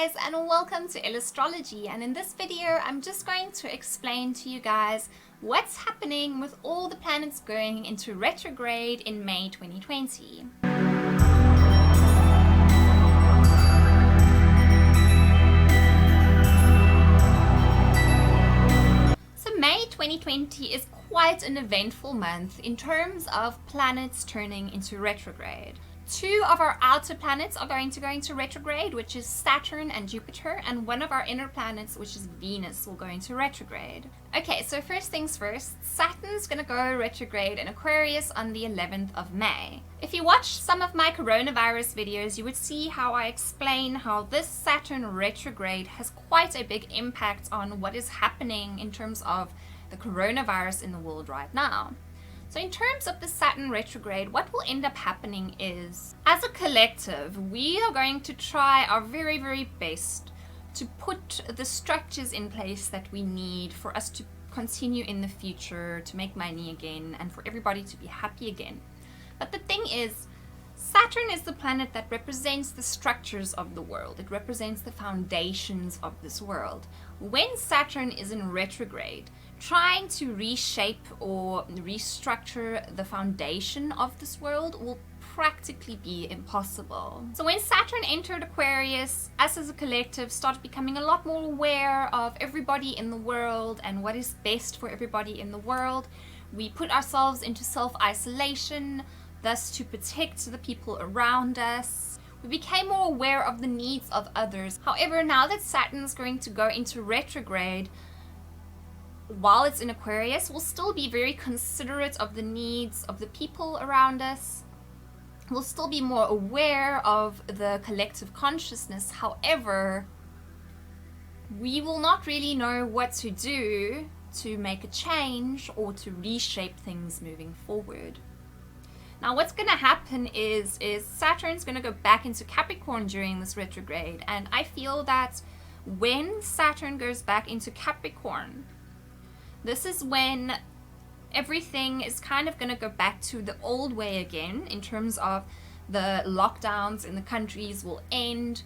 guys, and welcome to EllAstrology. And in this video I'm just going to explain to you guys what's happening with all the planets going into retrograde in May 2020. So May 2020 is quite an eventful month in terms of planets turning into retrograde. Two of our outer planets are going to go into retrograde, which is Saturn and Jupiter, and one of our inner planets, which is Venus, will go into retrograde. Okay, so first things first, Saturn's going to go retrograde in Aquarius on the 11th of May. If you watched some of my coronavirus videos, you would see how I explain how this Saturn retrograde has quite a big impact on what is happening in terms of the coronavirus in the world right now. So in terms of the Saturn retrograde, what will end up happening is, as a collective, we are going to try our very, very best to put the structures in place that we need for us to continue in the future, to make money again, and for everybody to be happy again. But the thing is, Saturn is the planet that represents the structures of the world. It represents the foundations of this world. When Saturn is in retrograde, trying to reshape or restructure the foundation of this world will practically be impossible. So when Saturn entered Aquarius, us as a collective started becoming a lot more aware of everybody in the world and what is best for everybody in the world. We put ourselves into self-isolation, thus to protect the people around us. We became more aware of the needs of others. However, now that Saturn's going to go into retrograde, while it's in Aquarius, we'll still be very considerate of the needs of the people around us. We'll still be more aware of the collective consciousness. However, we will not really know what to do to make a change or to reshape things moving forward. Now what's going to happen is Saturn's going to go back into Capricorn during this retrograde, and I feel that when Saturn goes back into Capricorn, this is when everything is kind of going to go back to the old way again, in terms of the lockdowns in the countries will end,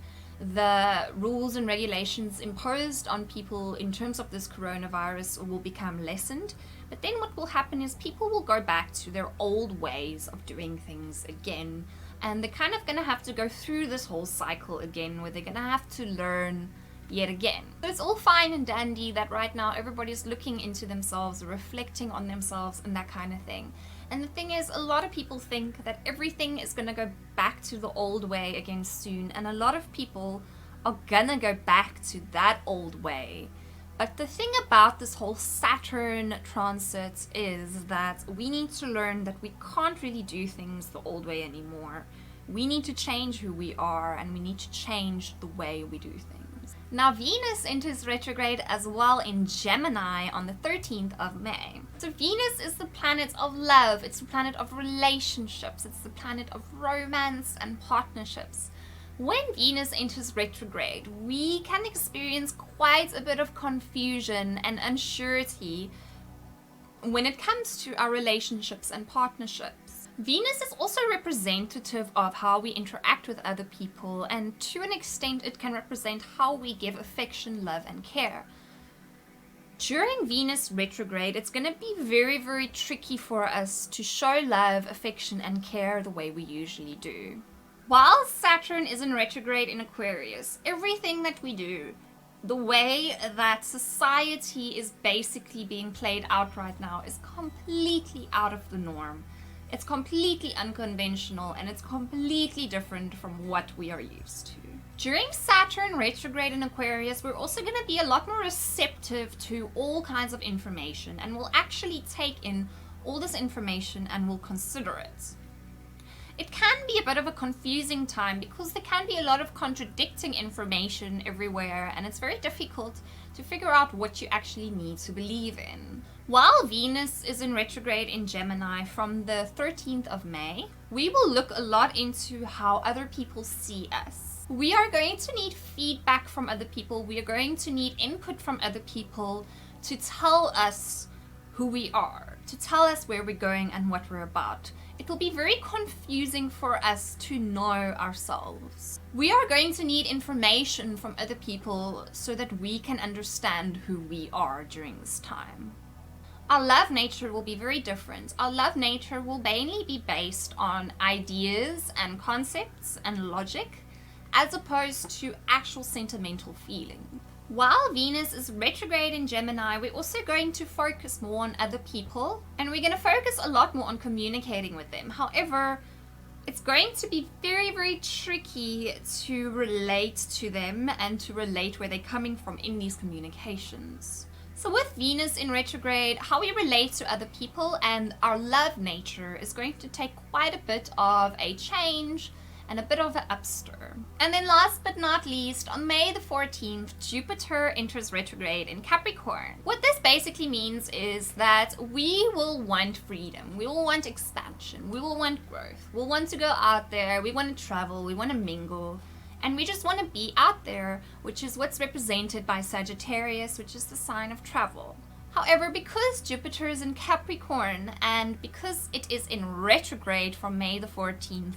the rules and regulations imposed on people in terms of this coronavirus will become lessened. But then what will happen is people will go back to their old ways of doing things again, and they're kind of going to have to go through this whole cycle again, where they're going to have to learn yet again. So it's all fine and dandy that right now everybody's looking into themselves, reflecting on themselves and that kind of thing. And the thing is, a lot of people think that everything is going to go back to the old way again soon, and a lot of people are gonna go back to that old way. But the thing about this whole Saturn transit is that we need to learn that we can't really do things the old way anymore. We need to change who we are, and we need to change the way we do things. Now Venus enters retrograde as well in Gemini on the 13th of May. So Venus is the planet of love, it's the planet of relationships, it's the planet of romance and partnerships. When Venus enters retrograde, we can experience quite a bit of confusion and uncertainty when it comes to our relationships and partnerships. Venus is also representative of how we interact with other people, and to an extent it can represent how we give affection, love and care. During Venus retrograde, it's going to be very, very tricky for us to show love, affection and care the way we usually do. While Saturn is in retrograde in Aquarius, everything that we do, the way that society is basically being played out right now, is completely out of the norm. It's completely unconventional, and it's completely different from what we are used to. During Saturn retrograde in Aquarius, we're also going to be a lot more receptive to all kinds of information, and we'll actually take in all this information and we'll consider it. It can be a bit of a confusing time because there can be a lot of contradicting information everywhere, and it's very difficult to figure out what you actually need to believe in. While Venus is in retrograde in Gemini from the 13th of May, we will look a lot into how other people see us. We are going to need feedback from other people. We are going to need input from other people to tell us who we are. to tell us where we're going and what we're about. It will be very confusing for us to know ourselves. We are going to need information from other people so that we can understand who we are during this time. Our love nature will be very different. Our love nature will mainly be based on ideas and concepts and logic, as opposed to actual sentimental feeling. While Venus is retrograde in Gemini, we're also going to focus more on other people, and we're going to focus a lot more on communicating with them. However, it's going to be very, very tricky to relate to them and to relate where they're coming from in these communications. So with Venus in retrograde, how we relate to other people and our love nature is going to take quite a bit of a change and a bit of an upstir. And then last but not least, on May the 14th, Jupiter enters retrograde in Capricorn. What this basically means is that we will want freedom, we will want expansion, we will want growth, we'll want to go out there, we want to travel, we want to mingle, and we just want to be out there, which is what's represented by Sagittarius, which is the sign of travel. However, because Jupiter is in Capricorn and because it is in retrograde from May the 14th,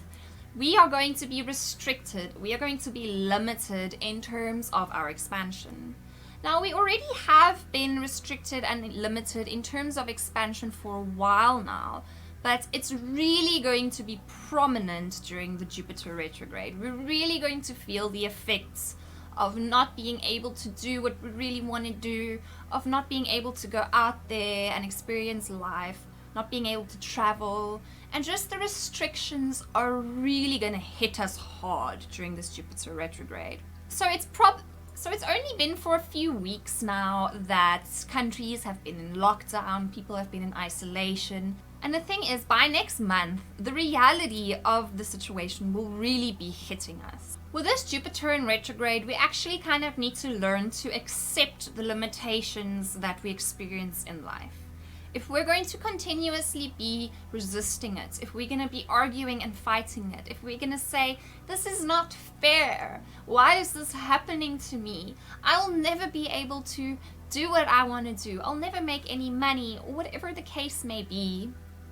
we are going to be restricted, we are going to be limited in terms of our expansion. Now, we already have been restricted and limited in terms of expansion for a while now, but it's really going to be prominent during the Jupiter retrograde. We're really going to feel the effects of not being able to do what we really want to do, of not being able to go out there and experience life, not being able to travel, and just the restrictions are really going to hit us hard during this Jupiter retrograde. So it's only been for a few weeks now that countries have been in lockdown, people have been in isolation. And the thing is, by next month, the reality of the situation will really be hitting us. With this Jupiter in retrograde, we actually kind of need to learn to accept the limitations that we experience in life. If we're going to continuously be resisting it, if we're going to be arguing and fighting it, if we're going to say, this is not fair, why is this happening to me? I'll never be able to do what I want to do, I'll never make any money, or whatever the case may be,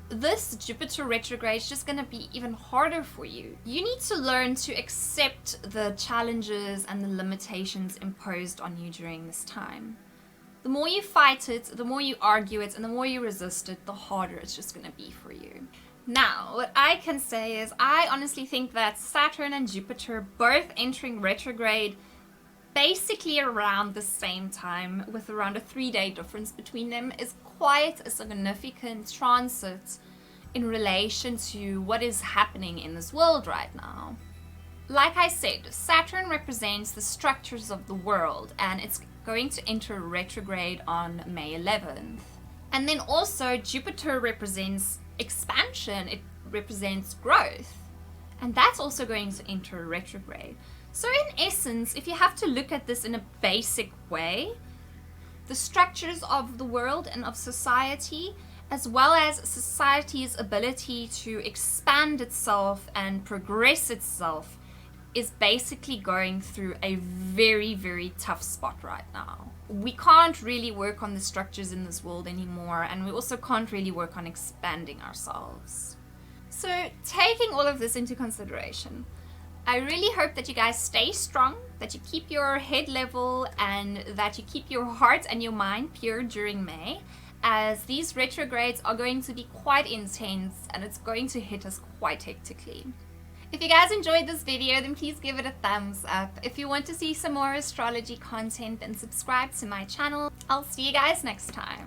this Jupiter retrograde is just going to be even harder for you. You need to learn to accept the challenges and the limitations imposed on you during this time. The more you fight it, the more you argue it, and the more you resist it, the harder it's just going to be for you. Now, what I can say is I honestly think that Saturn and Jupiter both entering retrograde basically around the same time, with around a 3-day difference between them, is quite a significant transit in relation to what is happening in this world right now. Like I said, Saturn represents the structures of the world, and it's going to enter retrograde on May 11th. And then also Jupiter represents expansion, it represents growth, and that's also going to enter retrograde. So in essence, if you have to look at this in a basic way, the structures of the world and of society, as well as society's ability to expand itself and progress itself, is basically going through a very, very tough spot right now. We can't really work on the structures in this world anymore, and we also can't really work on expanding ourselves. So taking all of this into consideration, I really hope that you guys stay strong, that you keep your head level, and that you keep your heart and your mind pure during May, as these retrogrades are going to be quite intense and it's going to hit us quite hectically. If you guys enjoyed this video, then please give it a thumbs up. If you want to see some more astrology content, then subscribe to my channel. I'll see you guys next time.